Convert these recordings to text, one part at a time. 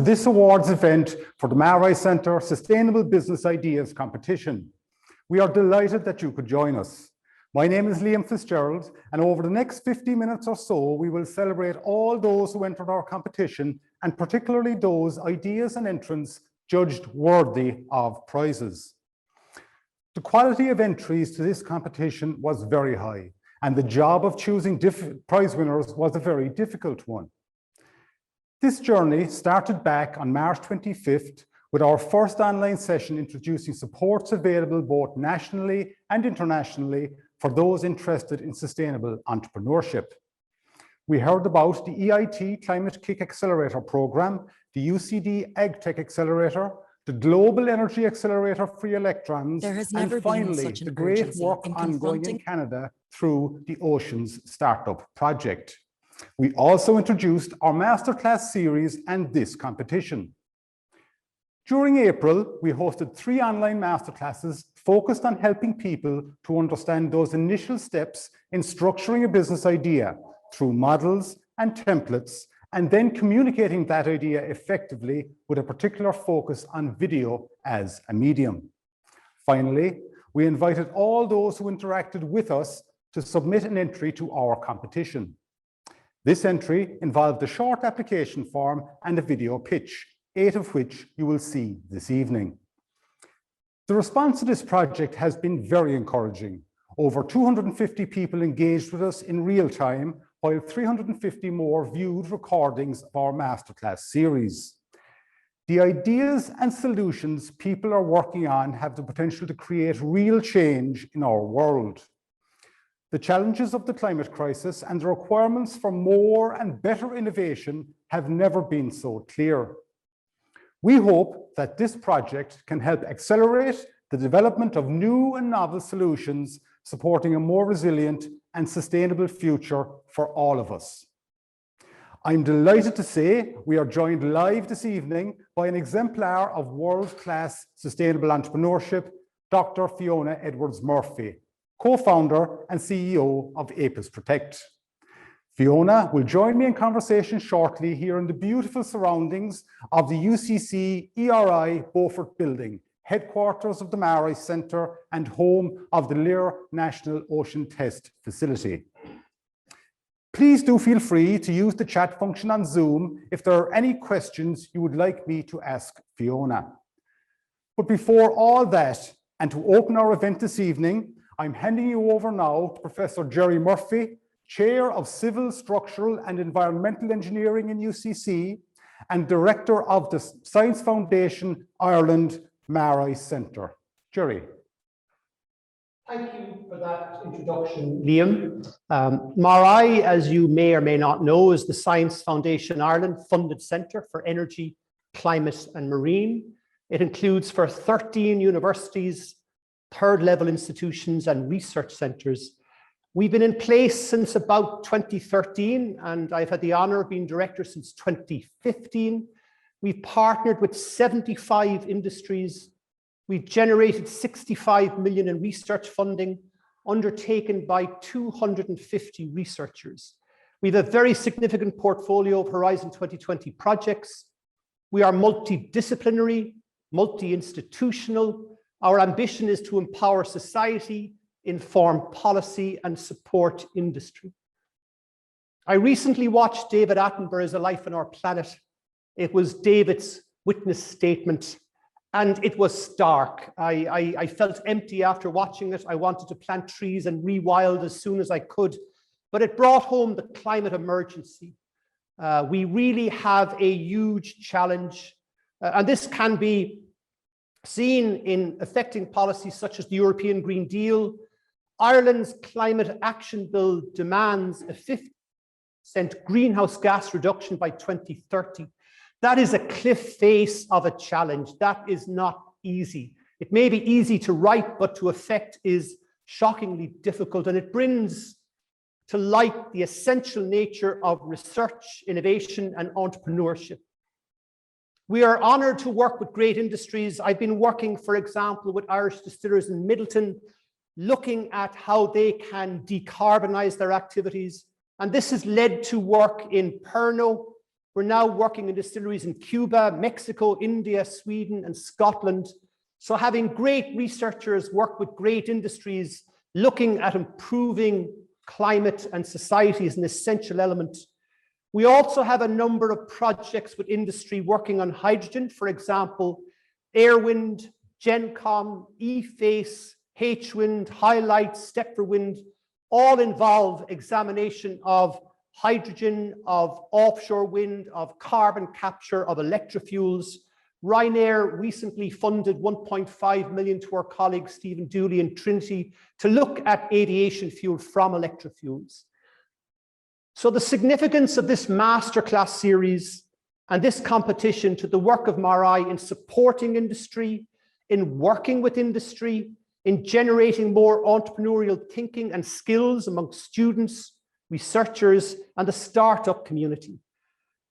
to this awards event for the MaREI Centre Sustainable Business Ideas Competition. We are delighted that you could join us. My name is Liam Fitzgerald, and over the next 50 minutes or so, we will celebrate all those who entered our competition, and particularly those ideas and entrants judged worthy of prizes. The quality of entries to this competition was very high, and the job of choosing prize winners was a very difficult one. This journey started back on March 25th with our first online session introducing supports available both nationally and internationally for those interested in sustainable entrepreneurship. We heard about the EIT Climate Kick Accelerator Programme, the UCD AgTech Accelerator, the Global Energy Accelerator Free Electrons, and finally, the great work ongoing in Canada through the Oceans Startup Project. We also introduced our masterclass series and this competition. During April, we hosted 3 online masterclasses focused on helping people to understand those initial steps in structuring a business idea through models and templates, and then communicating that idea effectively with a particular focus on video as a medium. Finally, we invited all those who interacted with us to submit an entry to our competition. This entry involved a short application form and a video pitch, 8 of which you will see this evening. The response to this project has been very encouraging. Over 250 people engaged with us in real time, while 350 more viewed recordings of our masterclass series. The ideas and solutions people are working on have the potential to create real change in our world. The challenges of the climate crisis and the requirements for more and better innovation have never been so clear. We hope that this project can help accelerate the development of new and novel solutions, supporting a more resilient and sustainable future for all of us. I'm delighted to say we are joined live this evening by an exemplar of world-class sustainable entrepreneurship, Dr. Fiona Edwards-Murphy, co-founder and CEO of APIS Protect. Fiona will join me in conversation shortly here in the beautiful surroundings of the UCC ERI Beaufort building, headquarters of the MaREI Centre and home of the Lear National Ocean Test Facility. Please do feel free to use the chat function on Zoom if there are any questions you would like me to ask Fiona. But before all that, and to open our event this evening, I'm handing you over now to Professor Jerry Murphy, Chair of Civil, Structural and Environmental Engineering in UCC and Director of the Science Foundation Ireland MaREI Centre. Jerry. Thank you for that introduction, Liam. MaREI, as you may or may not know, is the Science Foundation Ireland funded centre for energy, climate and marine. It includes for 13 universities, third-level institutions and research centres. We've been in place since about 2013, and I've had the honour of being director since 2015. We've partnered with 75 industries. We've generated 65 million in research funding, undertaken by 250 researchers. We have a very significant portfolio of Horizon 2020 projects. We are multidisciplinary, multi-institutional. Our ambition is to empower society, inform policy, and support industry. I recently watched David Attenborough's A Life on Our Planet. It was David's witness statement, and it was stark. I felt empty after watching it. I wanted to plant trees and rewild as soon as I could, but it brought home the climate emergency. We really have a huge challenge, and this can be seen in affecting policies such as the European Green Deal. Ireland's Climate Action Bill demands a 50% greenhouse gas reduction by 2030. That is a cliff face of a challenge. That is not easy. It may be easy to write, but to effect is shockingly difficult, and it brings to light the essential nature of research, innovation, and entrepreneurship. We are honoured to work with great industries. I've been working, for example, with Irish distillers in Middleton, looking at how they can decarbonise their activities. And this has led to work in Pernod, We're now working in distilleries in Cuba, Mexico, India, Sweden, and Scotland. So having great researchers work with great industries, looking at improving climate and society is an essential element. We also have a number of projects with industry working on hydrogen, for example, Airwind, GenCom, eFace, H-Wind, Highlight, Step for Wind, all involve examination of hydrogen, of offshore wind, of carbon capture, of electrofuels. Ryanair recently funded 1.5 million to our colleague Stephen Dooley in Trinity to look at aviation fuel from electrofuels. So the significance of this masterclass series and this competition to the work of MaREI in supporting industry, in working with industry, in generating more entrepreneurial thinking and skills among students, researchers, and the startup community.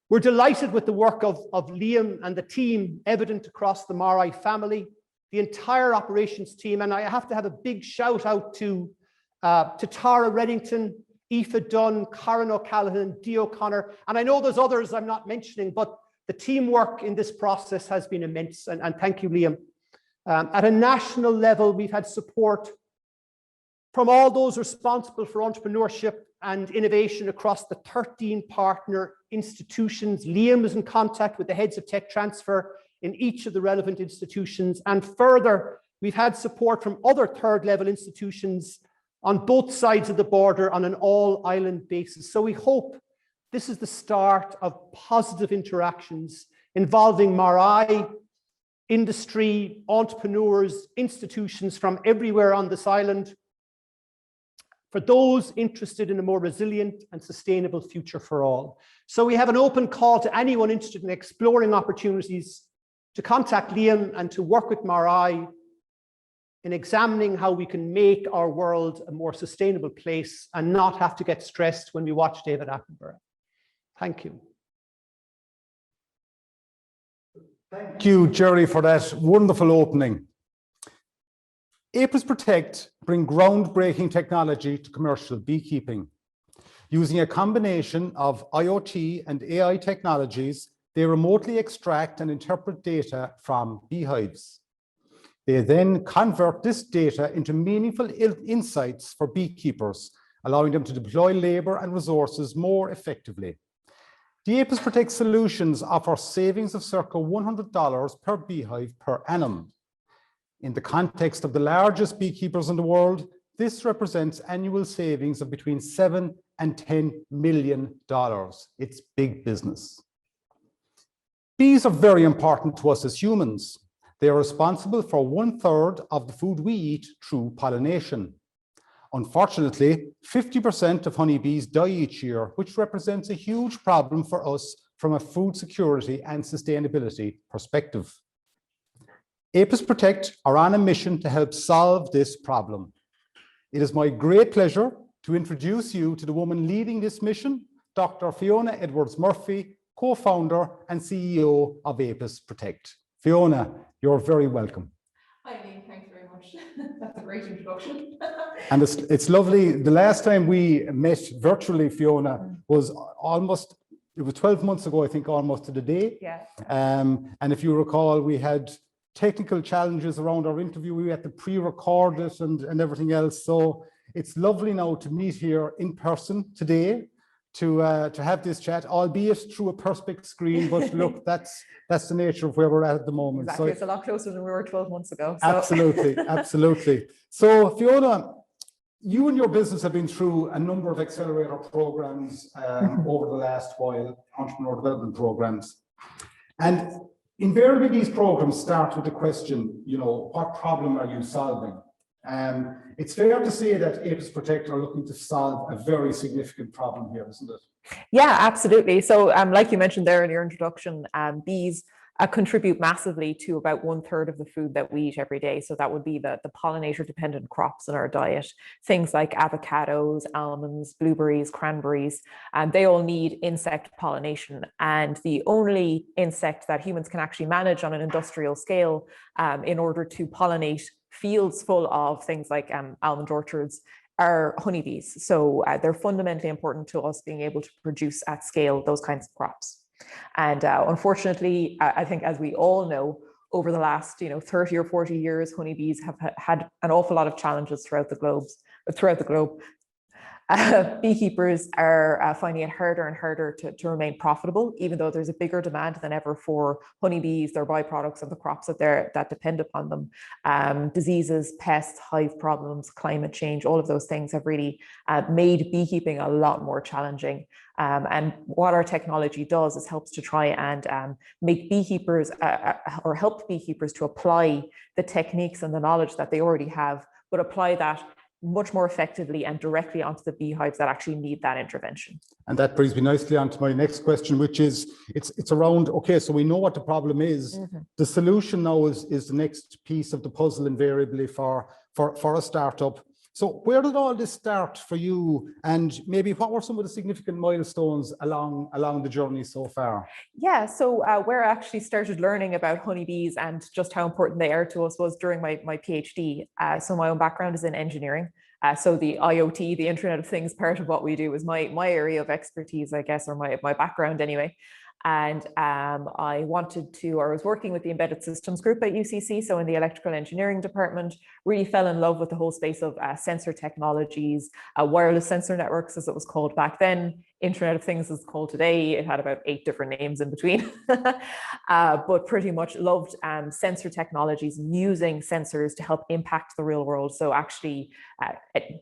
We're delighted with the work of Liam and the team evident across the MaREI family, the entire operations team, and I have to have a big shout out to Tara Reddington, Aoife Dunn, Karen O'Callaghan, Dee O'Connor, and I know there's others I'm not mentioning, but the teamwork in this process has been immense, and thank you, Liam. At a national level, we've had support from all those responsible for entrepreneurship and innovation across the 13 partner institutions. Liam is in contact with the heads of tech transfer in each of the relevant institutions. And further, we've had support from other third level institutions on both sides of the border on an all island basis. So we hope this is the start of positive interactions involving MaREI, industry, entrepreneurs, institutions from everywhere on this island, for those interested in a more resilient and sustainable future for all. So we have an open call to anyone interested in exploring opportunities to contact Liam and to work with MaREI in examining how we can make our world a more sustainable place and not have to get stressed when we watch David Attenborough. Thank you. Thank you, Jerry, for that wonderful opening. Apis Protect bring groundbreaking technology to commercial beekeeping. Using a combination of IoT and AI technologies, they remotely extract and interpret data from beehives. They then convert this data into meaningful insights for beekeepers, allowing them to deploy labor and resources more effectively. The Apis Protect solutions offer savings of circa $100 per beehive per annum. In the context of the largest beekeepers in the world, this represents annual savings of between $7 and $10 million. It's big business. Bees are very important to us as humans. They are responsible for 1/3 of the food we eat through pollination. Unfortunately, 50% of honeybees die each year, which represents a huge problem for us from a food security and sustainability perspective. Apis Protect are on a mission to help solve this problem. It is my great pleasure to introduce you to the woman leading this mission, Dr. Fiona Edwards-Murphy, co-founder and CEO of Apis Protect. Fiona, you're very welcome. Hi, Lee. Thanks very much. That's a great introduction. And it's lovely. The last time we met virtually, Fiona, was almost, it was 12 months ago, I think, almost to the day. Yeah. And if you recall, we had technical challenges around our interview. We had to pre-record it and everything else. So it's lovely now to meet here in person today to have this chat, albeit through a Perspex screen. But look, that's the nature of where we're at the moment. Exactly. So it's a lot closer than we were 12 months ago. So. Absolutely, absolutely. So Fiona, you and your business have been through a number of accelerator programs over the last while, entrepreneur development programs. And invariably, these programs start with the question, you know, what problem are you solving? It's fair to say that Apis Protect are looking to solve a very significant problem here, isn't it? Yeah, absolutely. So like you mentioned there in your introduction, bees contribute massively to about 1/3 of the food that we eat every day. So that would be the pollinator dependent crops in our diet, things like avocados, almonds, blueberries, cranberries, and they all need insect pollination. And the only insect that humans can actually manage on an industrial scale in order to pollinate fields full of things like almond orchards are honeybees. So they're fundamentally important to us being able to produce at scale those kinds of crops. And unfortunately, I think, as we all know, over the last 30 or 40 years, honeybees have had an awful lot of challenges throughout the globe. Beekeepers are finding it harder and harder to remain profitable, even though there's a bigger demand than ever for honeybees, their byproducts, and the crops that depend upon them. Diseases, pests, hive problems, climate change, all of those things have really made beekeeping a lot more challenging. And what our technology does is helps to try and make beekeepers or help beekeepers to apply the techniques and the knowledge that they already have, but apply that much more effectively and directly onto the beehives that actually need that intervention. And that brings me nicely on to my next question, which is, it's around, okay, so we know what the problem is. The solution now is the next piece of the puzzle, invariably, for a startup. So where did all this start for you? And maybe what were some of the significant milestones along the journey so far? Yeah, so where I actually started learning about honeybees and just how important they are to us was during my PhD. So my own background is in engineering. So the IoT, the Internet of Things part of what we do is my area of expertise, I guess, or my background anyway. And I was working with the embedded systems group at UCC, so in the electrical engineering department, really fell in love with the whole space of sensor technologies, wireless sensor networks, as it was called back then. Internet of Things is called today. It had about 8 different names in between, but pretty much loved sensor technologies and using sensors to help impact the real world. So actually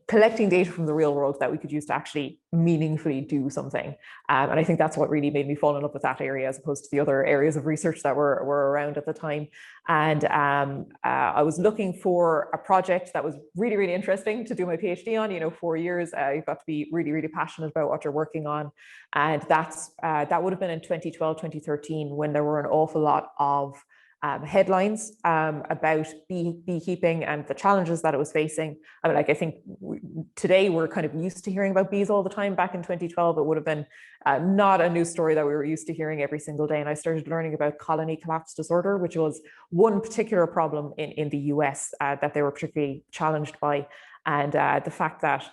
collecting data from the real world that we could use to actually meaningfully do something. And I think that's what really made me fall in love with that area, as opposed to the other areas of research that were around at the time. And I was looking for a project that was really, really interesting to do my PhD on. 4 years, you've got to be really, really passionate about what you're working on. And that would have been in 2012, 2013, when there were an awful lot of headlines about beekeeping and the challenges that it was facing. I mean, I think today we're kind of used to hearing about bees all the time. Back in 2012, it would have been not a news story that we were used to hearing every single day. And I started learning about colony collapse disorder, which was one particular problem in the US that they were particularly challenged by. And the fact that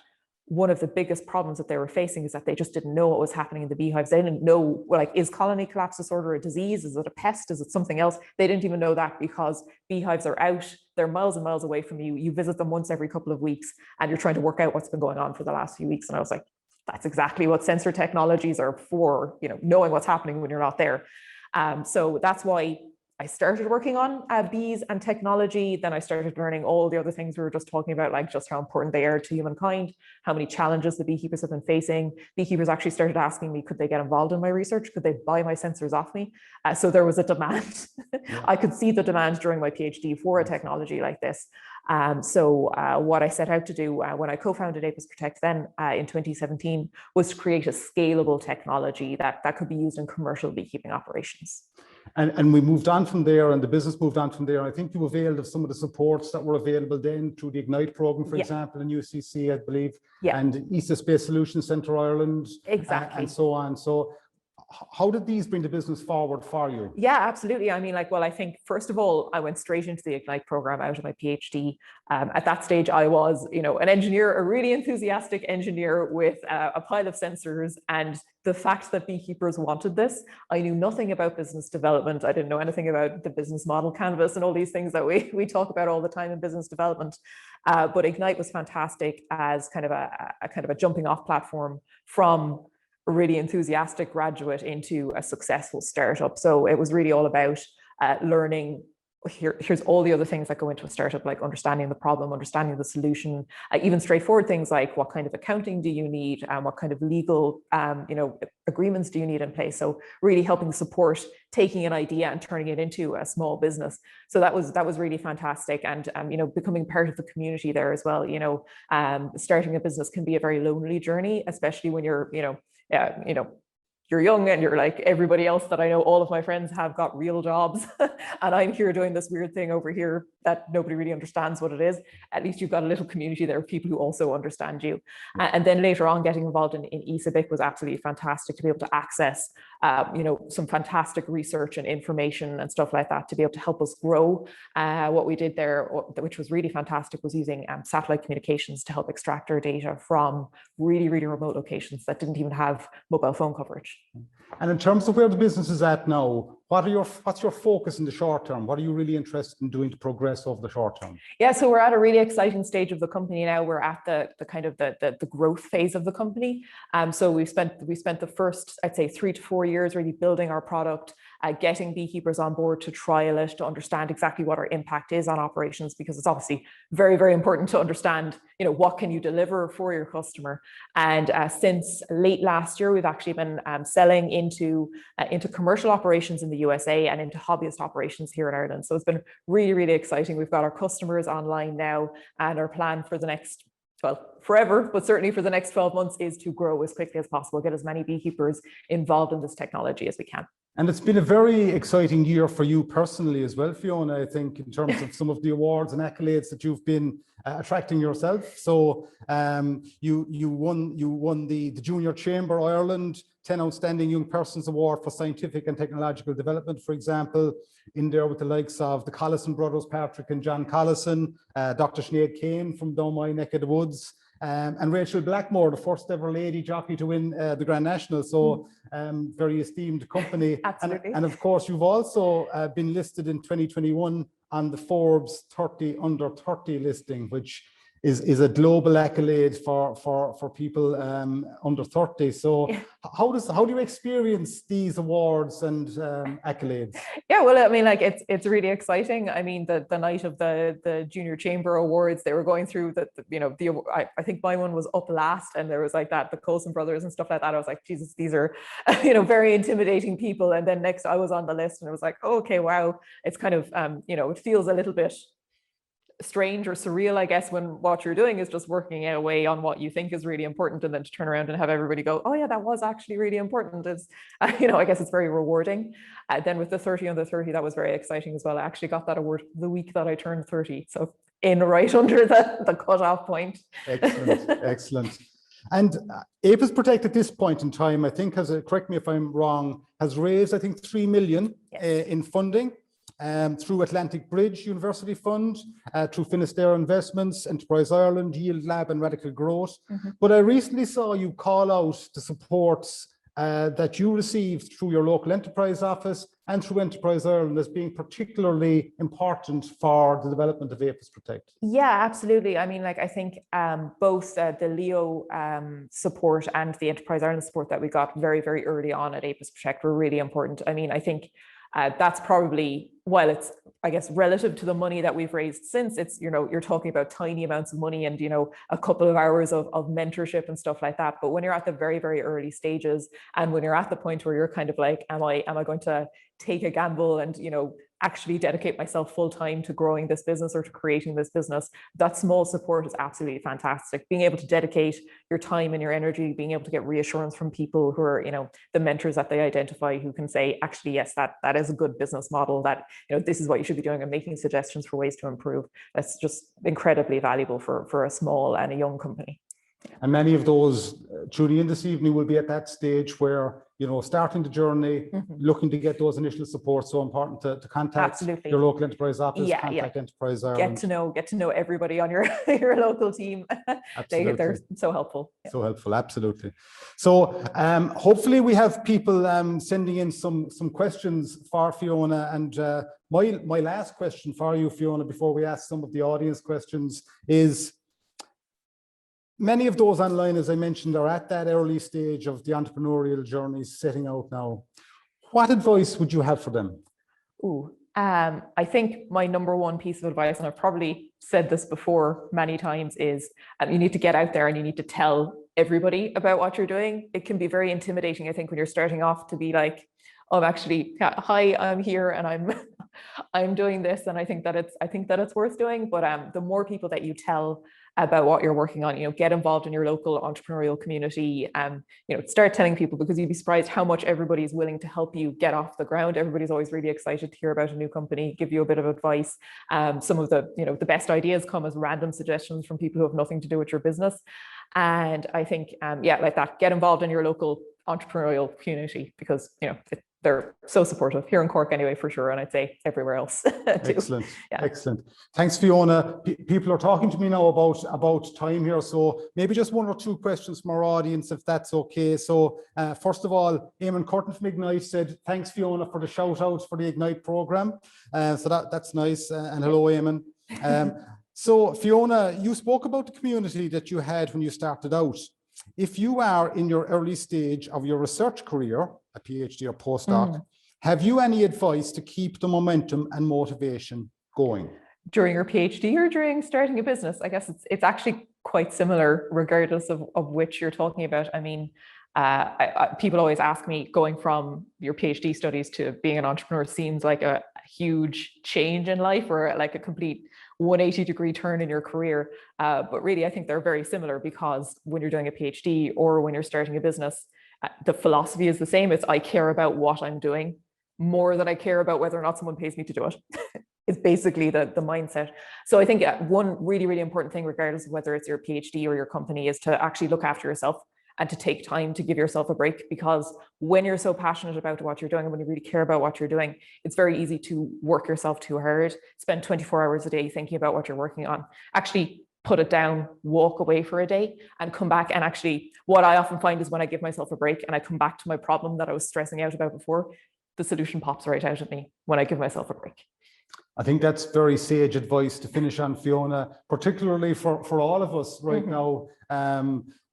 one of the biggest problems that they were facing is that they just didn't know what was happening in the beehives. They didn't know, like, is colony collapse disorder a disease? Is it a pest? Is it something else? They didn't even know that, because beehives are out, they're miles and miles away from you. You visit them once every couple of weeks and you're trying to work out what's been going on for the last few weeks. And I was like, that's exactly what sensor technologies are for, knowing what's happening when you're not there. So that's why I started working on bees and technology. Then I started learning all the other things we were just talking about, like just how important they are to humankind, how many challenges the beekeepers have been facing. Beekeepers actually started asking me, could they get involved in my research? Could they buy my sensors off me? So there was a demand. I could see the demand during my PhD for a technology like this. So what I set out to do when I co-founded Apis Protect then in 2017 was to create a scalable technology that could be used in commercial beekeeping operations. And we moved on from there, and the business moved on from there. I think you availed of some of the supports that were available then through the Ignite program, for example, in UCC, I believe, and ESA Space Solutions Centre Ireland, and so on. So how did these bring the business forward for you? Yeah, absolutely. I mean, I think, first of all, I went straight into the Ignite program out of my PhD. At that stage, I was, an engineer, a really enthusiastic engineer with a pile of sensors. And the fact that beekeepers wanted this, I knew nothing about business development. I didn't know anything about the business model canvas and all these things that we talk about all the time in business development. But Ignite was fantastic as kind of a jumping off platform from a really enthusiastic graduate into a successful startup. So it was really all about learning. Here's all the other things that go into a startup, like understanding the problem, understanding the solution, even straightforward things like what kind of accounting do you need, and what kind of legal agreements do you need in place. So really helping support taking an idea and turning it into a small business. So that was really fantastic. And becoming part of the community there as well. Starting a business can be a very lonely journey, especially when you're you're young and you're like everybody else that I know. All of my friends have got real jobs and I'm here doing this weird thing over here that nobody really understands what it is. At least you've got a little community there of people who also understand you. And then later on, getting involved in ESABIC was absolutely fantastic to be able to access some fantastic research and information and stuff like that to be able to help us grow. What we did there, which was really fantastic, was using satellite communications to help extract our data from really, really remote locations that didn't even have mobile phone coverage. And in terms of where the business is at now, what's your focus in the short term? What are you really interested in doing to progress over the short term? Yeah, so we're at a really exciting stage of the company now. We're at the kind of the growth phase of the company. So we spent the first, I'd say, 3 to 4 years really building our product, getting beekeepers on board to trial it, to understand exactly what our impact is on operations, because it's obviously very, very important to understand, what can you deliver for your customer. And since late last year, we've actually been selling into commercial operations in the USA and into hobbyist operations here in Ireland. So it's been really, really exciting. We've got our customers online now, and our plan for the next, well, forever, but certainly for the next 12 months is to grow as quickly as possible, get as many beekeepers involved in this technology as we can. And it's been a very exciting year for you personally as well, Fiona, I think, in terms of some of the awards and accolades that you've been attracting yourself. So you won the Junior Chamber Ireland 10 Outstanding Young Persons Award for Scientific and Technological Development, for example, in there with the likes of the Collison brothers, Patrick and John Collison, Dr. Sinead Kane from down my neck of the woods, and Rachel Blackmore, the first ever lady jockey to win the Grand National. So very esteemed company. Absolutely. And of course, you've also been listed in 2021 on the Forbes 30 under 30 listing, which is a global accolade for people under 30. So yeah. How do you experience these awards and accolades? Yeah, well, I mean, like it's really exciting. I mean, the night of the Junior Chamber Awards, they were going through I think my one was up last, and there was like the Coulson brothers and stuff like that. I was like, Jesus, these are very intimidating people. And then next I was on the list, and it was like, oh, okay, wow. It's kind of it feels a little bit strange or surreal, I guess, when what you're doing is just working away on what you think is really important, and then to turn around and have everybody go, oh yeah, that was actually really important, is I guess it's very rewarding. Then with the 30 under 30, that was very exciting as well. I actually got that award the week that I turned 30, so in right under the cutoff point. Excellent. Excellent. And Apis Protect at this point in time, I think, correct me if I'm wrong, has raised, I think, 3 million in funding. Through Atlantic Bridge University Fund, through Finisterre Investments, Enterprise Ireland, Yield Lab and Radical Growth. But I recently saw you call out the supports that you received through your local enterprise office and through Enterprise Ireland as being particularly important for the development of Apis Protect. Yeah, absolutely. I mean, like, I think both the Leo support and the Enterprise Ireland support that we got very, very early on at Apis Protect were really important. I mean, I think that's probably, while it's, I guess, relative to the money that we've raised since, it's, you're talking about tiny amounts of money and, a couple of hours of mentorship and stuff like that. But when you're at the very, very early stages, and when you're at the point where you're kind of like, am I going to take a gamble and, actually dedicate myself full time to growing this business or to creating this business, that small support is absolutely fantastic. Being able to dedicate your time and your energy, being able to get reassurance from people who are, the mentors that they identify, who can say, actually, yes, that is a good business model, that, this is what you should be doing, and making suggestions for ways to improve. That's just incredibly valuable for a small and a young company. And many of those tuning in this evening will be at that stage where, starting the journey, looking to get those initial supports. So important to contact your local enterprise office, contact Enterprise Ireland. Get to know everybody on your local team. They're so helpful. Yeah. So helpful, absolutely. So hopefully we have people sending in some questions for Fiona. And my last question for you, Fiona, before we ask some of the audience questions is, many of those online, as I mentioned, are at that early stage of the entrepreneurial journey setting out now. What advice would you have for them? I think my number one piece of advice, and I've probably said this before many times, is you need to get out there and you need to tell everybody about what you're doing. It can be very intimidating, I think, when you're starting off, to be like, oh, actually, hi, I'm here and I'm doing this, and I think that it's worth doing. But the more people that you tell about what you're working on, get involved in your local entrepreneurial community, start telling people, because you'd be surprised how much everybody is willing to help you get off the ground. Everybody's always really excited to hear about a new company, give you a bit of advice. Some of the best ideas come as random suggestions from people who have nothing to do with your business. And I think, like that, get involved in your local entrepreneurial community, because they're so supportive here in Cork anyway, for sure. And I'd say everywhere else too. Excellent. Yeah. Excellent. Thanks, Fiona. People are talking to me now about time here. So maybe just one or two questions from our audience, if that's okay. So first of all, Eamon Curtin from Ignite said, thanks, Fiona, for the shout outs for the Ignite program. So that's nice. And hello, Eamon. So Fiona, you spoke about the community that you had when you started out. If you are in your early stage of your research career, a PhD or postdoc, have you any advice to keep the momentum and motivation going? During your PhD or during starting a business? I guess it's actually quite similar regardless of which you're talking about. I mean, people always ask me, going from your PhD studies to being an entrepreneur seems like a huge change in life, or like a complete 180-degree turn in your career. But really, I think they're very similar, because when you're doing a PhD or when you're starting a business, the philosophy is the same. It's I care about what I'm doing more than I care about whether or not someone pays me to do it. It's basically the mindset. So I think one really, really important thing, regardless of whether it's your PhD or your company, is to actually look after yourself and to take time to give yourself a break. Because when you're so passionate about what you're doing and when you really care about what you're doing, it's very easy to work yourself too hard, spend 24 hours a day thinking about what you're working on. Actually put it down, walk away for a day and come back. And actually, what I often find is when I give myself a break and I come back to my problem that I was stressing out about before, the solution pops right out at me when I give myself a break. I think that's very sage advice to finish on, Fiona, particularly for all of us right now,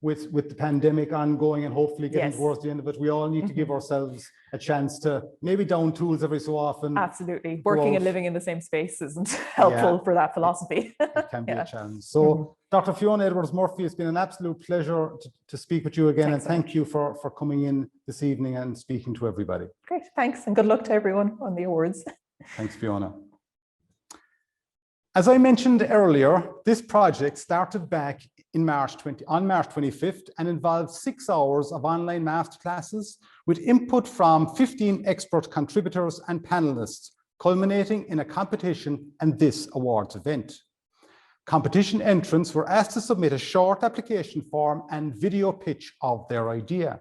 with the pandemic ongoing and hopefully getting towards the end of it. We all need to give ourselves a chance to maybe down tools every so often. Absolutely. Working and living in the same space isn't helpful for that philosophy. It can be a challenge. So Dr. Fiona Edwards-Murphy, it's been an absolute pleasure to speak with you again. Thanks, and thank you for coming in this evening and speaking to everybody. Great, thanks. And good luck to everyone on the awards. Thanks, Fiona. As I mentioned earlier, this project started back on March 25th and involved 6 hours of online masterclasses with input from 15 expert contributors and panelists, culminating in a competition and this awards event. Competition entrants were asked to submit a short application form and video pitch of their idea.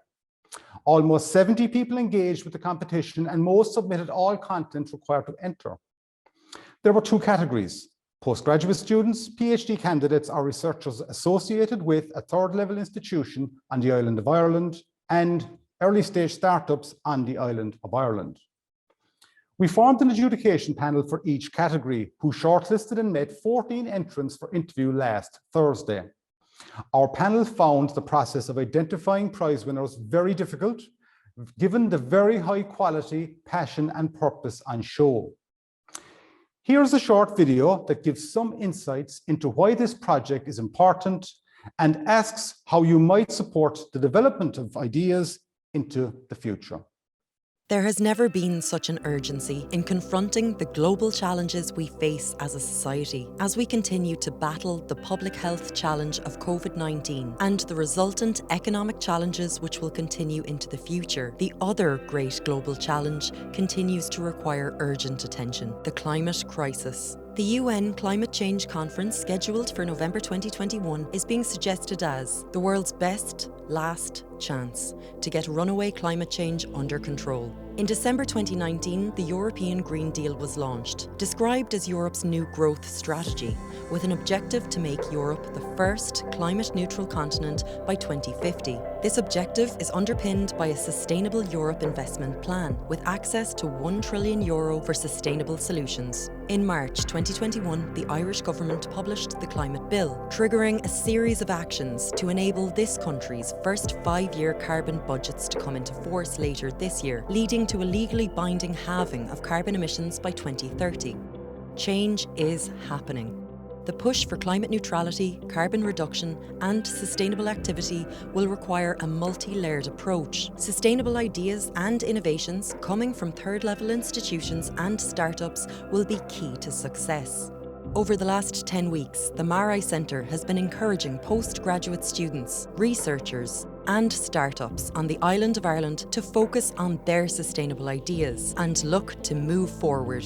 Almost 70 people engaged with the competition, and most submitted all content required to enter. There were two categories: postgraduate students, PhD candidates, or researchers associated with a third-level institution on the island of Ireland, and early-stage startups on the island of Ireland. We formed an adjudication panel for each category, who shortlisted and met 14 entrants for interview last Thursday. Our panel found the process of identifying prize winners very difficult, given the very high quality, passion, and purpose on show. Here's a short video that gives some insights into why this project is important and asks how you might support the development of ideas into the future. There has never been such an urgency in confronting the global challenges we face as a society as we continue to battle the public health challenge of COVID-19 and the resultant economic challenges which will continue into the future. The other great global challenge continues to require urgent attention: the climate crisis. The UN Climate Change Conference, scheduled for November 2021, is being suggested as the world's best last chance to get runaway climate change under control. In December 2019, the European Green Deal was launched, described as Europe's new growth strategy, with an objective to make Europe the first climate-neutral continent by 2050. This objective is underpinned by a Sustainable Europe investment plan, with access to €1 trillion for sustainable solutions. In March 2021, the Irish government published the Climate Bill, triggering a series of actions to enable this country's first 5-year carbon budgets to come into force later this year, leading to a legally binding halving of carbon emissions by 2030. Change is happening. The push for climate neutrality, carbon reduction, and sustainable activity will require a multi-layered approach. Sustainable ideas and innovations coming from third-level institutions and startups will be key to success. Over the last 10 weeks, the MaREI Centre has been encouraging postgraduate students, researchers, and startups on the island of Ireland to focus on their sustainable ideas and look to move forward.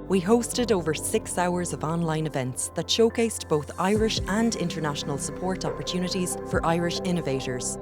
We hosted over 6 hours of online events that showcased both Irish and international support opportunities for Irish innovators.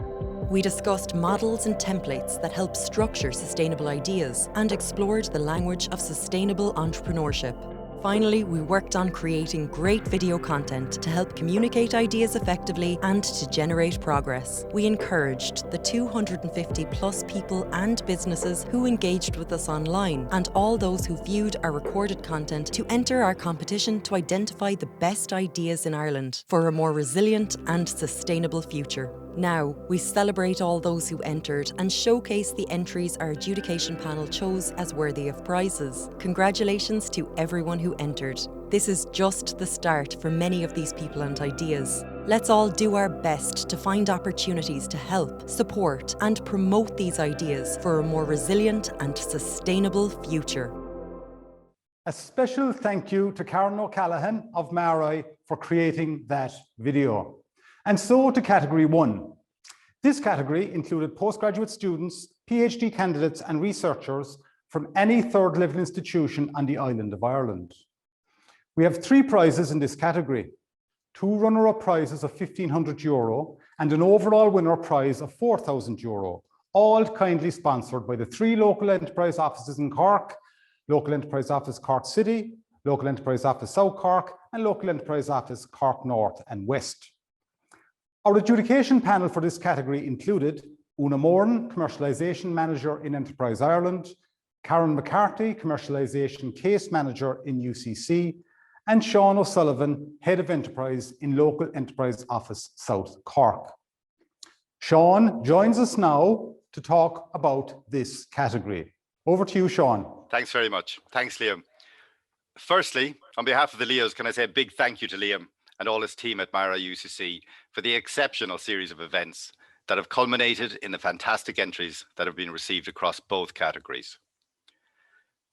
We discussed models and templates that help structure sustainable ideas and explored the language of sustainable entrepreneurship. Finally, we worked on creating great video content to help communicate ideas effectively and to generate progress. We encouraged the 250 plus people and businesses who engaged with us online and all those who viewed our recorded content to enter our competition to identify the best ideas in Ireland for a more resilient and sustainable future. Now, we celebrate all those who entered and showcase the entries our adjudication panel chose as worthy of prizes. Congratulations to everyone who entered. This is just the start for many of these people and ideas. Let's all do our best to find opportunities to help, support, and promote these ideas for a more resilient and sustainable future. A special thank you to Karen O'Callaghan of MaREI for creating that video. And so to category 1. This category included postgraduate students, PhD candidates and researchers from any third level institution on the island of Ireland. We have 3 prizes in this category, 2 runner-up prizes of €1,500 and an overall winner prize of €4,000, all kindly sponsored by the 3 local enterprise offices in Cork, Local Enterprise Office Cork City, Local Enterprise Office South Cork and Local Enterprise Office Cork North and West. Our adjudication panel for this category included Una Moran, Commercialisation Manager in Enterprise Ireland, Karen McCarthy, Commercialisation Case Manager in UCC, and Sean O'Sullivan, Head of Enterprise in Local Enterprise Office South Cork. Sean joins us now to talk about this category. Over to you, Sean. Thanks very much. Thanks, Liam. Firstly, on behalf of the Leos, can I say a big thank you to Liam and all his team at MaREI UCC for the exceptional series of events that have culminated in the fantastic entries that have been received across both categories.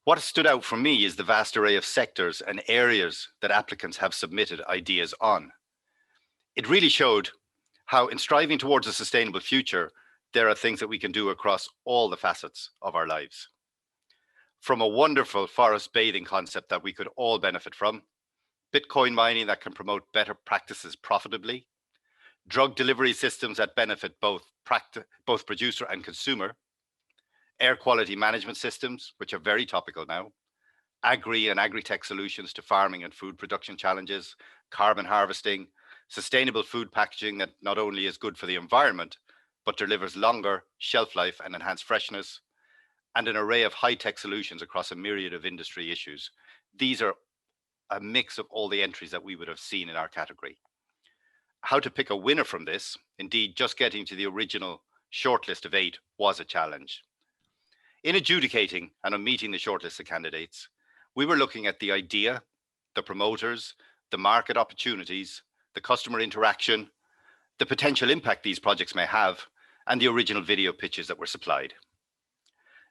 What stood out for me is the vast array of sectors and areas that applicants have submitted ideas on. It really showed how, in striving towards a sustainable future, there are things that we can do across all the facets of our lives. From a wonderful forest bathing concept that we could all benefit from, Bitcoin mining that can promote better practices profitably, drug delivery systems that benefit both producer and consumer, air quality management systems, which are very topical now, agri and agri-tech solutions to farming and food production challenges, carbon harvesting, sustainable food packaging that not only is good for the environment, but delivers longer shelf life and enhanced freshness, and an array of high-tech solutions across a myriad of industry issues. These are a mix of all the entries that we would have seen in our category. How to pick a winner from this, indeed just getting to the original shortlist of 8 was a challenge. In adjudicating and on meeting the shortlist of candidates, we were looking at the idea, the promoters, the market opportunities, the customer interaction, the potential impact these projects may have, and the original video pitches that were supplied.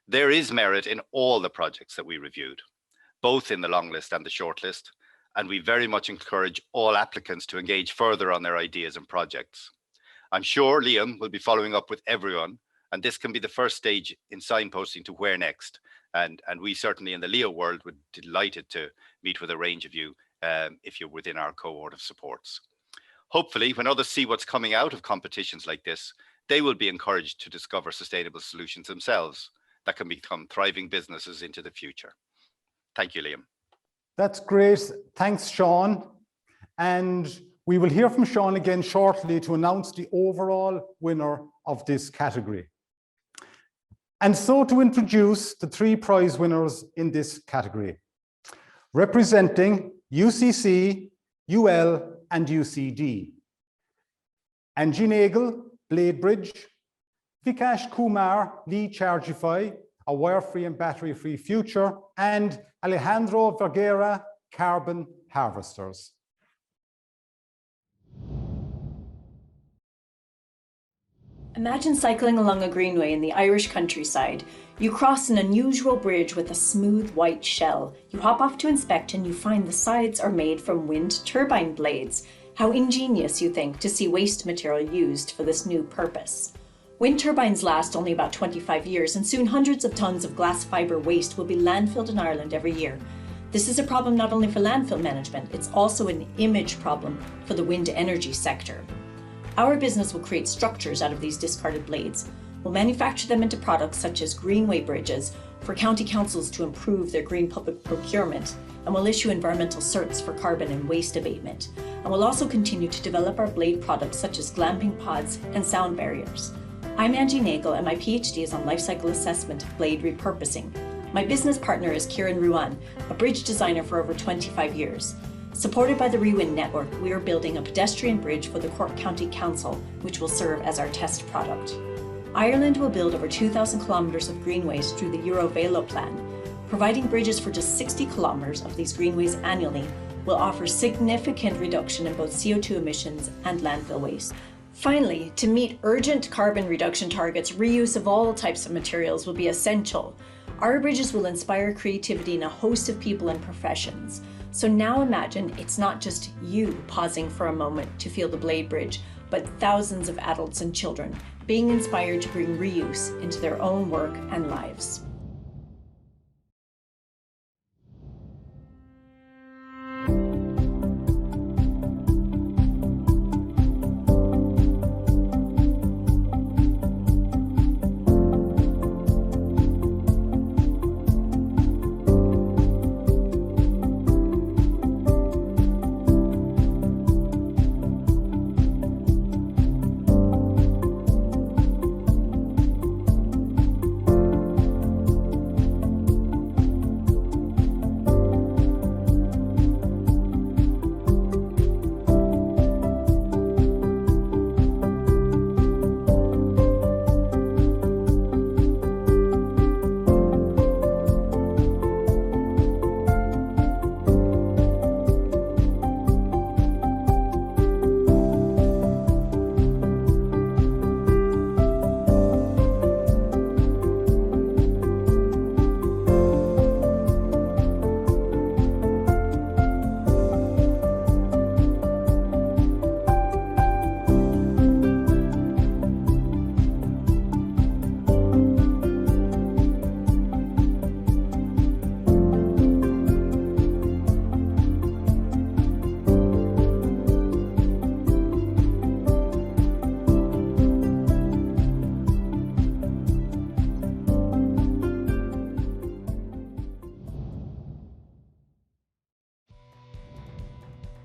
There is merit in all the projects that we reviewed, both in the long list and the short list, and we very much encourage all applicants to engage further on their ideas and projects. I'm sure Liam will be following up with everyone, and this can be the first stage in signposting to where next. And we certainly in the Leo world would be delighted to meet with a range of you if you're within our cohort of supports. Hopefully, when others see what's coming out of competitions like this, they will be encouraged to discover sustainable solutions themselves that can become thriving businesses into the future. Thank you, Liam. That's great. Thanks, Sean. And we will hear from Sean again shortly to announce the overall winner of this category. And so to introduce the 3 prize winners in this category, representing UCC, UL, and UCD. Angie Nagel, Blade Bridge, Vikash Kumar, Lee Chargify, A Wire-Free and Battery-Free Future, and Alejandro Vergara, Carbon Harvesters. Imagine cycling along a greenway in the Irish countryside. You cross an unusual bridge with a smooth white shell. You hop off to inspect and you find the sides are made from wind turbine blades. How ingenious, you think, to see waste material used for this new purpose. Wind turbines last only about 25 years, and soon hundreds of tons of glass fibre waste will be landfilled in Ireland every year. This is a problem not only for landfill management, it's also an image problem for the wind energy sector. Our business will create structures out of these discarded blades. We'll manufacture them into products such as greenway bridges for county councils to improve their green public procurement, and we'll issue environmental certs for carbon and waste abatement. And we'll also continue to develop our blade products such as glamping pods and sound barriers. I'm Angie Nagel, and my PhD is on life cycle assessment of blade repurposing. My business partner is Kieran Ruan, a bridge designer for over 25 years. Supported by the Rewind Network, we are building a pedestrian bridge for the Cork County Council, which will serve as our test product. Ireland will build over 2,000 kilometres of greenways through the Eurovelo plan. Providing bridges for just 60 kilometres of these greenways annually will offer significant reduction in both CO2 emissions and landfill waste. Finally, to meet urgent carbon reduction targets, reuse of all types of materials will be essential. Our bridges will inspire creativity in a host of people and professions. So now imagine it's not just you pausing for a moment to feel the blade bridge, but thousands of adults and children being inspired to bring reuse into their own work and lives.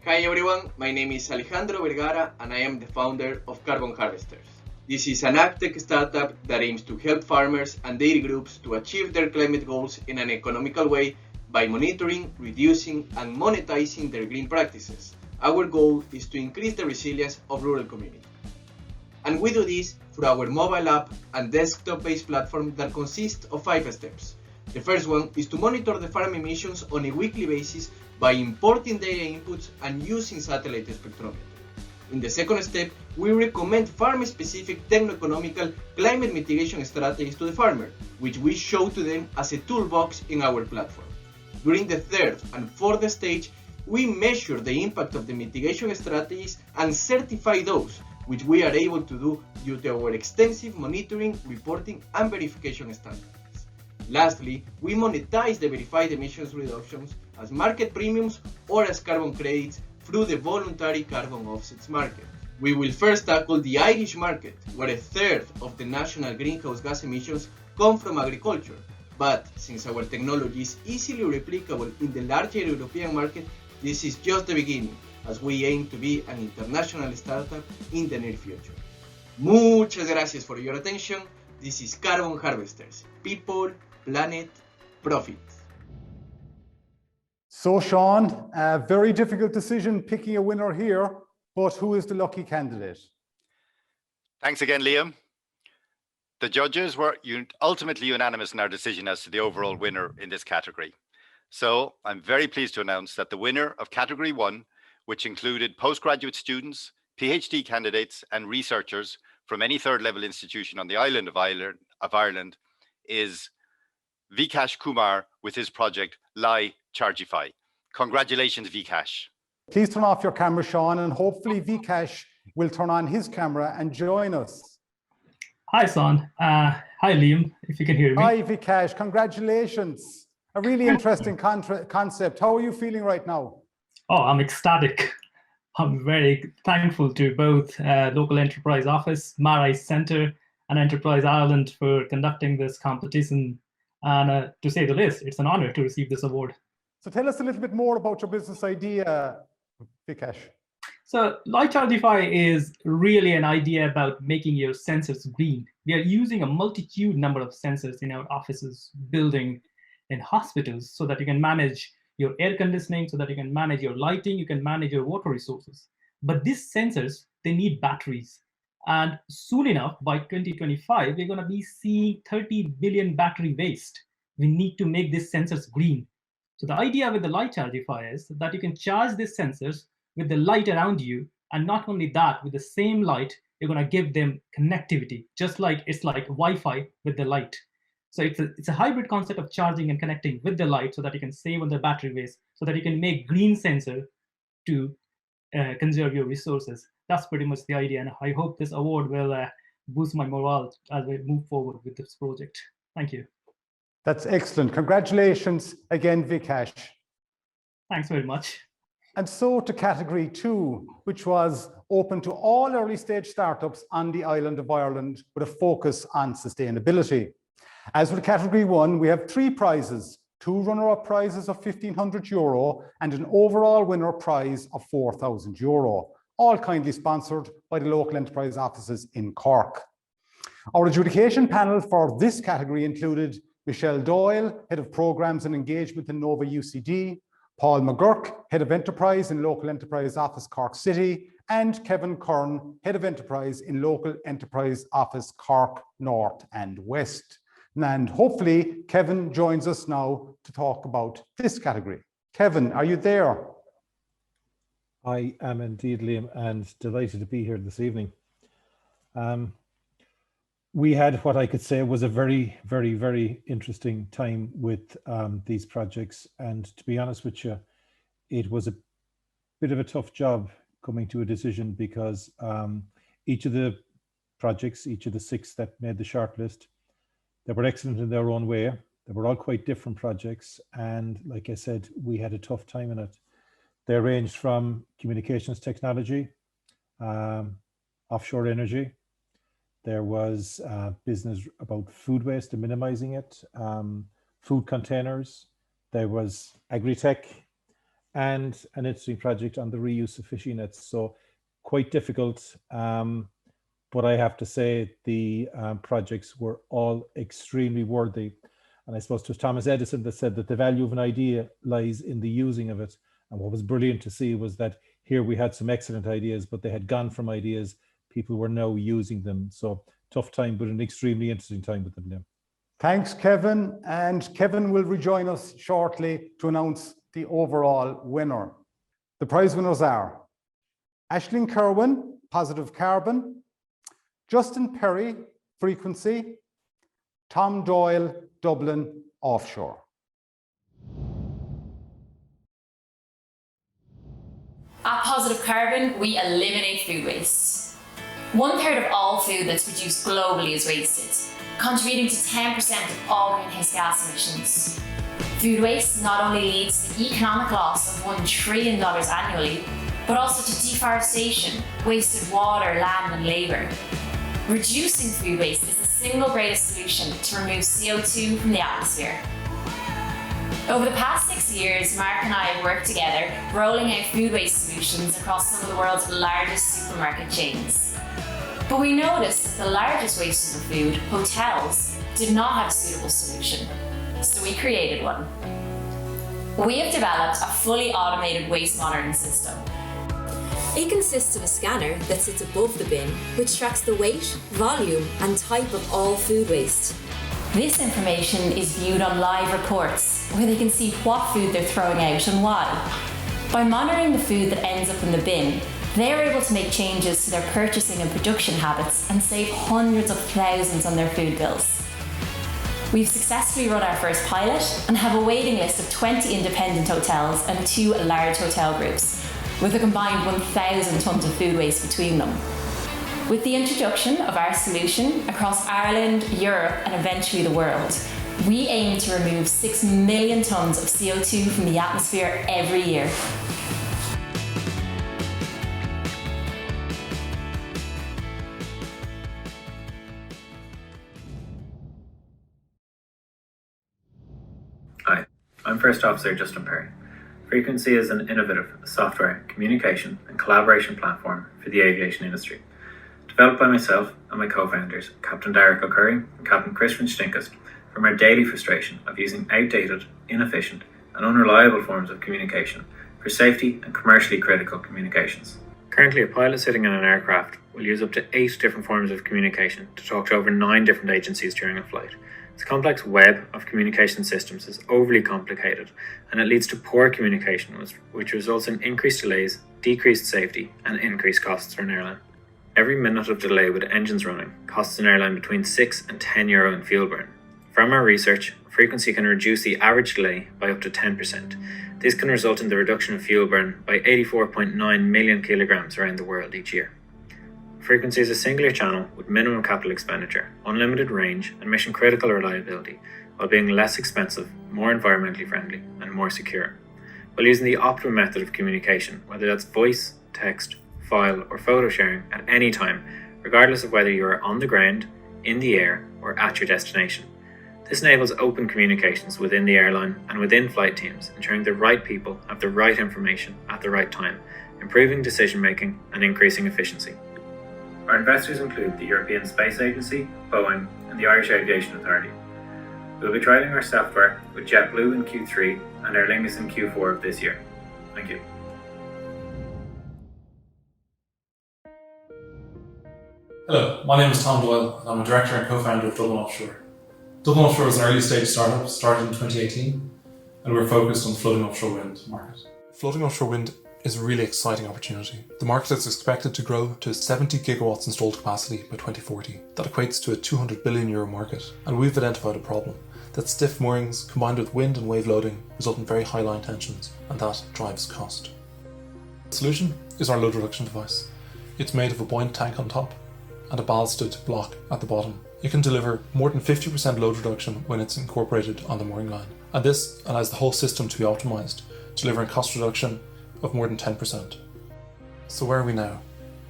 Hi everyone, my name is Alejandro Vergara and I am the founder of Carbon Harvesters. This is an agtech startup that aims to help farmers and dairy groups to achieve their climate goals in an economical way by monitoring, reducing and monetizing their green practices. Our goal is to increase the resilience of rural communities. And we do this through our mobile app and desktop-based platform that consists of 5 steps. The first one is to monitor the farm emissions on a weekly basis by importing data inputs and using satellite spectrometry. In the second step, we recommend farm-specific techno-economical climate mitigation strategies to the farmer, which we show to them as a toolbox in our platform. During the third and fourth stage, we measure the impact of the mitigation strategies and certify those, which we are able to do due to our extensive monitoring, reporting, and verification standards. Lastly, we monetize the verified emissions reductions as market premiums or as carbon credits through the voluntary carbon offsets market. We will first tackle the Irish market, where a third of the national greenhouse gas emissions come from agriculture. But since our technology is easily replicable in the larger European market, this is just the beginning, as we aim to be an international startup in the near future. Muchas gracias for your attention. This is Carbon Harvesters. People, planet, profit. So Sean, a very difficult decision picking a winner here, but who is the lucky candidate? Thanks again, Liam. The judges were ultimately unanimous in our decision as to the overall winner in this category. So I'm very pleased to announce that the winner of category 1, which included postgraduate students, PhD candidates and researchers from any third level institution on the island of Ireland, is Vikash Kumar with his project Lai Chargify. Congratulations, Vikash. Please turn off your camera, Sean, and hopefully Vikash will turn on his camera and join us. Hi, Son. Hi, Liam, if you can hear me. Hi, Vikash. Congratulations. A really interesting concept. How are you feeling right now? Oh, I'm ecstatic. I'm very thankful to both Local Enterprise Office, MaREI Centre, and Enterprise Ireland for conducting this competition. And to say the least, it's an honour to receive this award. So tell us a little bit more about your business idea, Vikesh. So Light Chargify is really an idea about making your sensors green. We are using a multitude number of sensors in our offices, building, in hospitals, so that you can manage your air conditioning, so that you can manage your lighting, you can manage your water resources. But these sensors, they need batteries. And soon enough, by 2025, we're going to be seeing 30 billion battery waste. We need to make these sensors green. So the idea with the Light Chargify is that you can charge these sensors with the light around you, and not only that, with the same light, you're going to give them connectivity, just like it's like Wi-Fi with the light. So it's a hybrid concept of charging and connecting with the light, so that you can save on the battery waste, so that you can make green sensor to conserve your resources. That's pretty much the idea, and I hope this award will boost my morale as we move forward with this project. Thank you. That's excellent. Congratulations again, Vikesh. Thanks very much. And so to category 2, which was open to all early stage startups on the island of Ireland with a focus on sustainability. As with category 1, we have 3 prizes, 2 runner-up prizes of €1,500 and an overall winner prize of €4,000, all kindly sponsored by the local enterprise offices in Cork. Our adjudication panel for this category included Michelle Doyle, Head of Programs and Engagement in Nova UCD, Paul McGurk, Head of Enterprise in Local Enterprise Office Cork City, and Kevin Kern, Head of Enterprise in Local Enterprise Office Cork North and West. And hopefully Kevin joins us now to talk about this category. Kevin, are you there? I am indeed, Liam, and delighted to be here this evening. We had what I could say was a very, very, very interesting time with these projects. And to be honest with you, it was a bit of a tough job coming to a decision, because each of the projects, each of the 6 that made the shortlist, they were excellent in their own way. They were all quite different projects. And like I said, we had a tough time in it. They ranged from communications technology, offshore energy. There was business about food waste and minimizing it, food containers. There was agri-tech, and an interesting project on the reuse of fishing nets. So quite difficult, but I have to say the projects were all extremely worthy. And I suppose it was Thomas Edison that said that the value of an idea lies in the using of it. And what was brilliant to see was that here we had some excellent ideas, but they had gone from ideas, people were now using them. So tough time, but an extremely interesting time with them now. Thanks, Kevin. And Kevin will rejoin us shortly to announce the overall winner. The prize winners are Aisling Kerwin, Positive Carbon, Justin Perry, Frequency, Tom Doyle, Dublin, Offshore. At Positive Carbon, we eliminate food waste. 1/3 of all food that's produced globally is wasted, contributing to 10% of all greenhouse gas emissions. Food waste not only leads to the economic loss of $1 trillion annually, but also to deforestation, wasted water, land and labour. Reducing food waste is the single greatest solution to remove CO2 from the atmosphere. Over the past 6 years, Mark and I have worked together, rolling out food waste solutions across some of the world's largest supermarket chains. But we noticed that the largest wasters of food, hotels, did not have a suitable solution. So we created one. We have developed a fully automated waste monitoring system. It consists of a scanner that sits above the bin, which tracks the weight, volume, and type of all food waste. This information is viewed on live reports, where they can see what food they're throwing out and why. By monitoring the food that ends up in the bin, they're able to make changes to their purchasing and production habits and save hundreds of thousands on their food bills. We've successfully run our first pilot and have a waiting list of 20 independent hotels and 2 large hotel groups, with a combined 1,000 tonnes of food waste between them. With the introduction of our solution across Ireland, Europe, and eventually the world, we aim to remove 6 million tonnes of CO2 from the atmosphere every year. I'm First Officer Justin Perry. Frequency is an innovative software, communication and collaboration platform for the aviation industry. Developed by myself and my co-founders, Captain Derek O'Curry and Captain Chris Stinkest, from our daily frustration of using outdated, inefficient and unreliable forms of communication for safety and commercially critical communications. Currently, a pilot sitting in an aircraft will use up to 8 different forms of communication to talk to over 9 different agencies during a flight. This complex web of communication systems is overly complicated, and it leads to poor communication, which results in increased delays, decreased safety, and increased costs for an airline. Every minute of delay with engines running costs an airline between €6 and €10 in fuel burn. From our research, frequency can reduce the average delay by up to 10%. This can result in the reduction of fuel burn by 84.9 million kilograms around the world each year. Frequency is a singular channel with minimum capital expenditure, unlimited range, and mission-critical reliability, while being less expensive, more environmentally friendly, and more secure. While using the optimum method of communication, whether that's voice, text, file, or photo sharing at any time, regardless of whether you are on the ground, in the air, or at your destination. This enables open communications within the airline and within flight teams, ensuring the right people have the right information at the right time, improving decision-making and increasing efficiency. Our investors include the European Space Agency, Boeing, and the Irish Aviation Authority. We will be trialling our software with JetBlue in Q3 and Aer Lingus in Q4 of this year. Thank you. Hello, my name is Tom Doyle, and I'm a director and co-founder of Dublin Offshore. Dublin Offshore is an early stage startup, started in 2018, and we're focused on the floating offshore wind market. Floating offshore wind is a really exciting opportunity. The market is expected to grow to 70 gigawatts installed capacity by 2040. That equates to a €200 billion market, and we've identified a problem, that stiff moorings combined with wind and wave loading result in very high line tensions, and that drives cost. The solution is our load reduction device. It's made of a buoyant tank on top and a ballasted block at the bottom. It can deliver more than 50% load reduction when it's incorporated on the mooring line, and this allows the whole system to be optimized, delivering cost reduction of more than 10%. So where are we now?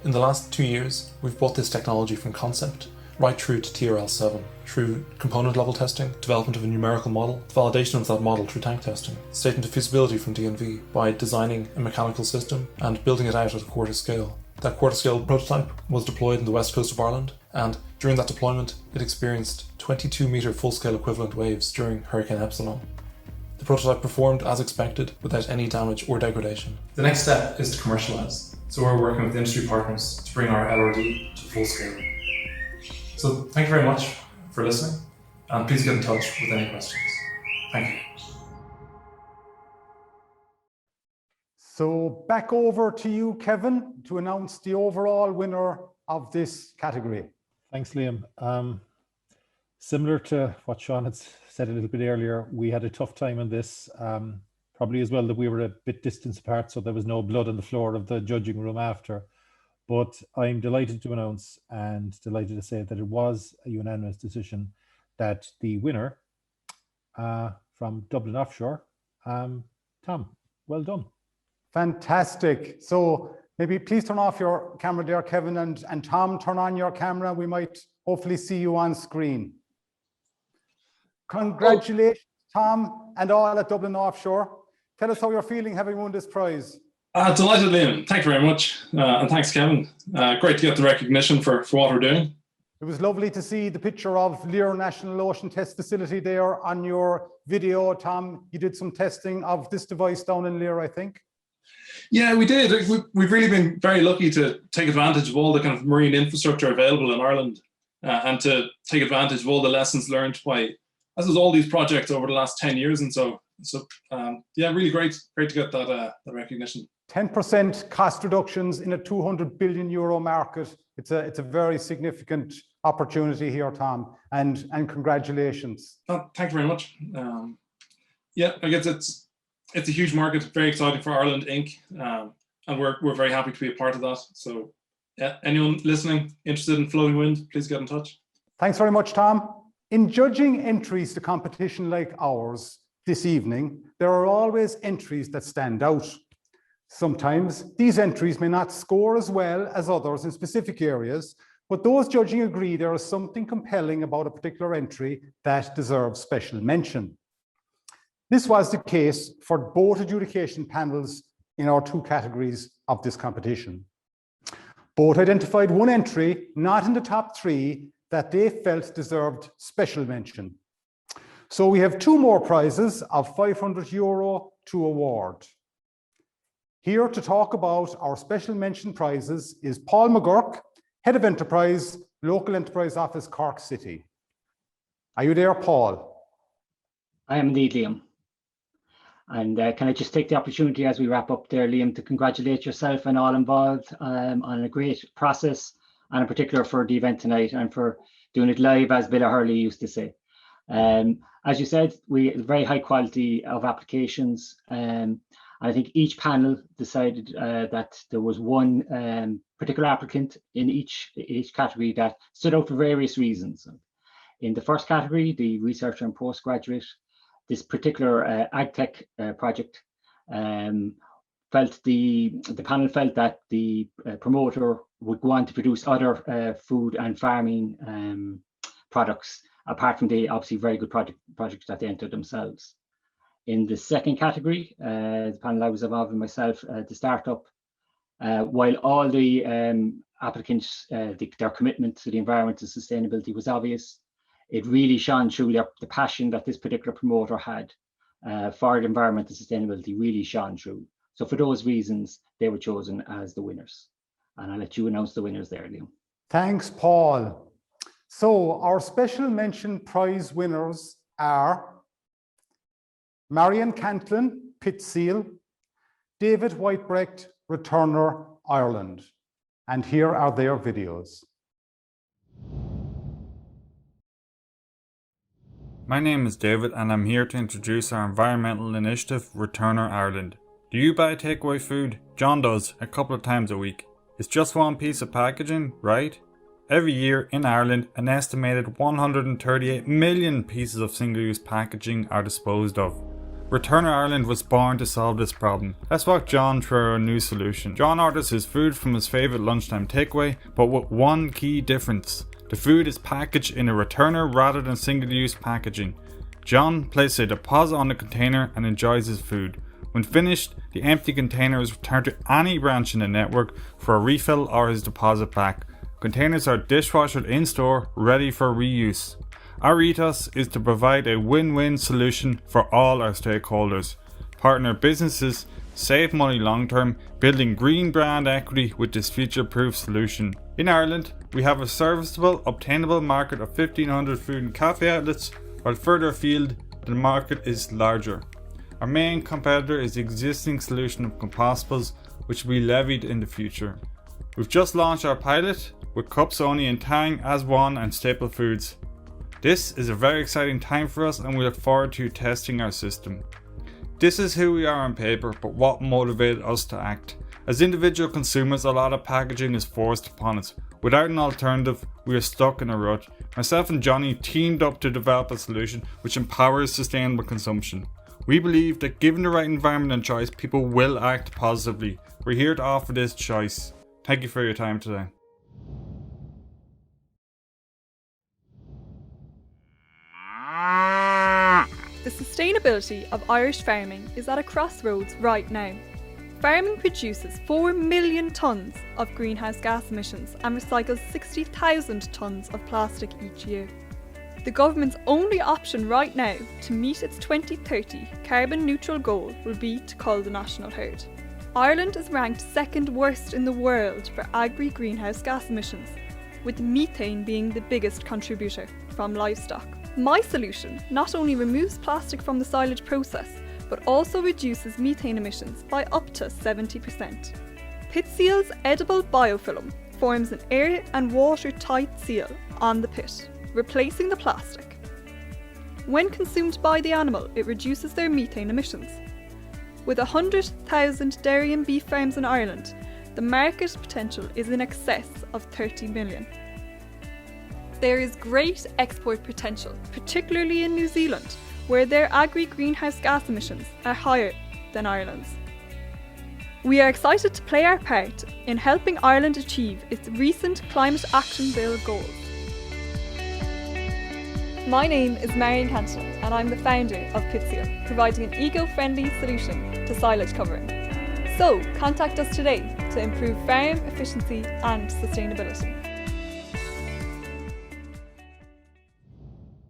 In the last 2 years, we've brought this technology from concept right through to TRL7, through component level testing, development of a numerical model, the validation of that model through tank testing, statement of feasibility from DNV by designing a mechanical system and building it out at a quarter scale. That quarter scale prototype was deployed in the west coast of Ireland, and during that deployment, it experienced 22 metre full scale equivalent waves during Hurricane Epsilon. The prototype performed as expected without any damage or degradation. The next step is to commercialise, so we're working with industry partners to bring our LRD to full scale. So thank you very much for listening, and please get in touch with any questions. Thank you. So back over to you, Kevin, to announce the overall winner of this category. Thanks, Liam. Similar to what Sean had said a little bit earlier, we had a tough time on this, probably as well that we were a bit distance apart, so there was no blood on the floor of the judging room after. But I'm delighted to announce and delighted to say that it was a unanimous decision that the winner from Dublin Offshore, Tom, well done. Fantastic. So maybe please turn off your camera there, Kevin, and Tom, turn on your camera. We might hopefully see you on screen. Congratulations, Tom, and all at Dublin Offshore. Tell us how you're feeling having won this prize. Delighted, Liam. Thank you very much. And thanks, Kevin. Great to get the recognition for what we're doing. It was lovely to see the picture of Lear National Ocean Test Facility there on your video, Tom. You did some testing of this device down in Lear, I think. Yeah, we did. We've really been very lucky to take advantage of all the kind of marine infrastructure available in Ireland and to take advantage of all the lessons learned by, as is all these projects over the last 10 years. And so yeah, really great to get that recognition. 10% cost reductions in a €200 billion market. It's a very significant opportunity here, Tom, and congratulations. Thank you very much. Yeah, I guess it's a huge market, very exciting for Ireland Inc. And we're very happy to be a part of that. So yeah, anyone listening interested in floating wind, please get in touch. Thanks very much, Tom. In judging entries to competition like ours this evening, there are always entries that stand out. Sometimes these entries may not score as well as others in specific areas, but those judging agree there is something compelling about a particular entry that deserves special mention. This was the case for both adjudication panels in our two categories of this competition. Both identified one entry, not in the top three, that they felt deserved special mention. So we have two more prizes of €500 to award. Here to talk about our special mention prizes is Paul McGurk, Head of Enterprise, Local Enterprise Office, Cork City. Are you there, Paul? I am indeed, Liam. And can I just take the opportunity as we wrap up there, Liam, to congratulate yourself and all involved on a great process, and in particular for the event tonight and for doing it live, as Bill Hurley used to say. As you said, we have very high quality of applications. I think each panel decided that there was one particular applicant in each category that stood out for various reasons. In the first category, the researcher and postgraduate, this particular AgTech project felt the panel felt that the promoter would go on to produce other food and farming products, apart from the obviously very good projects that they entered themselves. In the second category, the panel I was involved in myself, the startup, while all the applicants, their commitment to the environment and sustainability was obvious, it really shone through the passion that this particular promoter had for the environment and sustainability really shone through. So for those reasons, they were chosen as the winners. And I'll let you announce the winners there, Liam. Thanks, Paul. So our special mention prize winners are Marion Cantlin, Pit Seal, David Whitebrecht, Returner, Ireland. And here are their videos. My name is David and I'm here to introduce our environmental initiative, Returner Ireland. Do you buy takeaway food? John does, a couple of times a week. It's just one piece of packaging, right? Every year in Ireland, an estimated 138 million pieces of single-use packaging are disposed of. Returner Ireland was born to solve this problem. Let's walk John through our new solution. John orders his food from his favourite lunchtime takeaway, but with one key difference. The food is packaged in a returner rather than single-use packaging. John places a deposit on the container and enjoys his food. When finished, the empty container is returned to any branch in the network for a refill or his deposit back. Containers are dishwashered in store, ready for reuse. Our ethos is to provide a win-win solution for all our stakeholders. Partner businesses, save money long term, building green brand equity with this future-proof solution. In Ireland, we have a serviceable, obtainable market of 1,500 food and cafe outlets, while further afield, the market is larger. Our main competitor is the existing solution of compostables, which will be levied in the future. We've just launched our pilot with cups only in Tang, As1 and Staple Foods. This is a very exciting time for us and we look forward to testing our system. This is who we are on paper, but what motivated us to act. As individual consumers, a lot of packaging is forced upon us. Without an alternative, we are stuck in a rut. Myself and Johnny teamed up to develop a solution which empowers sustainable consumption. We believe that given the right environment and choice, people will act positively. We're here to offer this choice. Thank you for your time today. The sustainability of Irish farming is at a crossroads right now. Farming produces 4 million tonnes of greenhouse gas emissions and recycles 60,000 tonnes of plastic each year. The government's only option right now to meet its 2030 carbon neutral goal will be to cull the national herd. Ireland is ranked second worst in the world for agri-greenhouse gas emissions, with methane being the biggest contributor from livestock. My solution not only removes plastic from the silage process, but also reduces methane emissions by up to 70%. Pit Seal's edible biofilm forms an air and water-tight seal on the pit, replacing the plastic. When consumed by the animal, it reduces their methane emissions. With 100,000 dairy and beef farms in Ireland, the market potential is in excess of 30 million. There is great export potential, particularly in New Zealand, where their agri-greenhouse gas emissions are higher than Ireland's. We are excited to play our part in helping Ireland achieve its recent Climate Action Bill goals. My name is Marion Canton and I'm the founder of Pitsil, providing an eco-friendly solution to silage covering. So contact us today to improve farm efficiency and sustainability.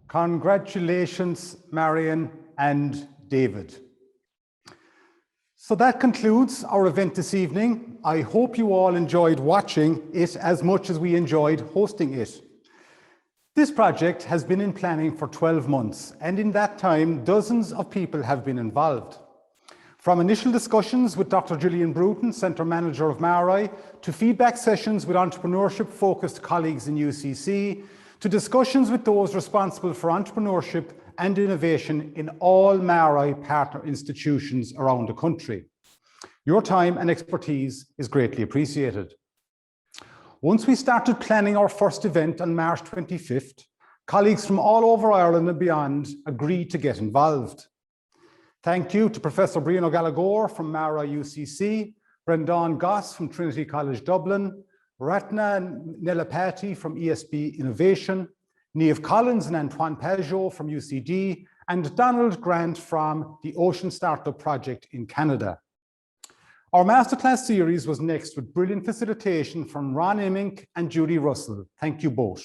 Congratulations, Marion and David. So that concludes our event this evening. I hope you all enjoyed watching it as much as we enjoyed hosting it. This project has been in planning for 12 months, and in that time, dozens of people have been involved. From initial discussions with Dr. Gillian Bruton, Centre Manager of MaREI, to feedback sessions with entrepreneurship-focused colleagues in UCC, to discussions with those responsible for entrepreneurship and innovation in all MaREI partner institutions around the country. Your time and expertise is greatly appreciated. Once we started planning our first event on March 25th, colleagues from all over Ireland and beyond agreed to get involved. Thank you to Professor Brian O'Gallagher from MaREI UCC, Brendan Goss from Trinity College Dublin, Ratna Nelapati from ESB Innovation, Niamh Collins and Antoine Pajot from UCD, and Donald Grant from the Ocean Startup Project in Canada. Our masterclass series was next with brilliant facilitation from Ron Immink and Judy Russell. Thank you both.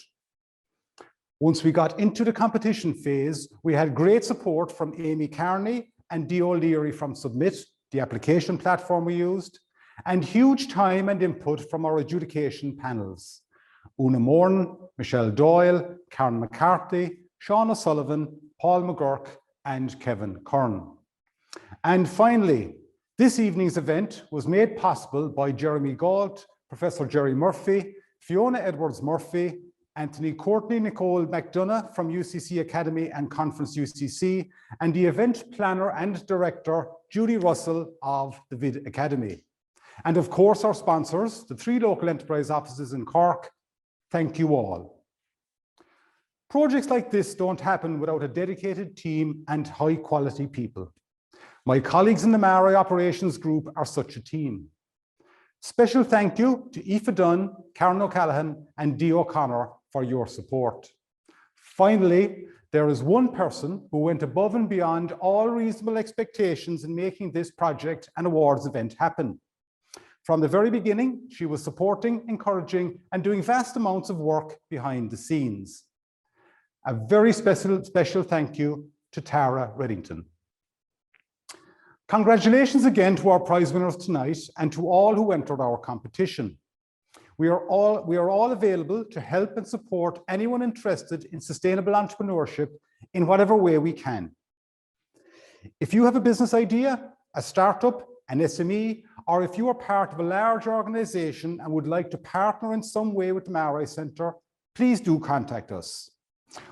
Once we got into the competition phase, we had great support from Amy Carney and Dee O'Leary from Submit, the application platform we used, and huge time and input from our adjudication panels. Una Morn, Michelle Doyle, Karen McCarthy, Sean O'Sullivan, Paul McGurk, and Kevin Kern. And finally, this evening's event was made possible by Jeremy Galt, Professor Jerry Murphy, Fiona Edwards-Murphy, Anthony Courtney Nicole McDonough from UCC Academy and Conference UCC, and the event planner and director, Judy Russell of the VID Academy. And of course, our sponsors, the 3 local enterprise offices in Cork. Thank you all. Projects like this don't happen without a dedicated team and high quality people. My colleagues in the MaREI operations group are such a team. Special thank you to Aoife Dunn, Karen O'Callaghan, and Dee O'Connor for your support. Finally, there is one person who went above and beyond all reasonable expectations in making this project and awards event happen. From the very beginning, she was supporting, encouraging, and doing vast amounts of work behind the scenes. A very special thank you to Tara Reddington. Congratulations again to our prize winners tonight and to all who entered our competition. We are all available to help and support anyone interested in sustainable entrepreneurship in whatever way we can. If you have a business idea, a startup, an SME, or if you are part of a large organization and would like to partner in some way with the MaREI Centre, please do contact us.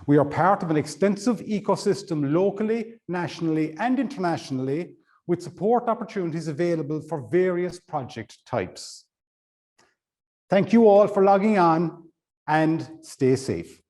We are part of an extensive ecosystem locally, nationally, and internationally, with support opportunities available for various project types. Thank you all for logging on and stay safe.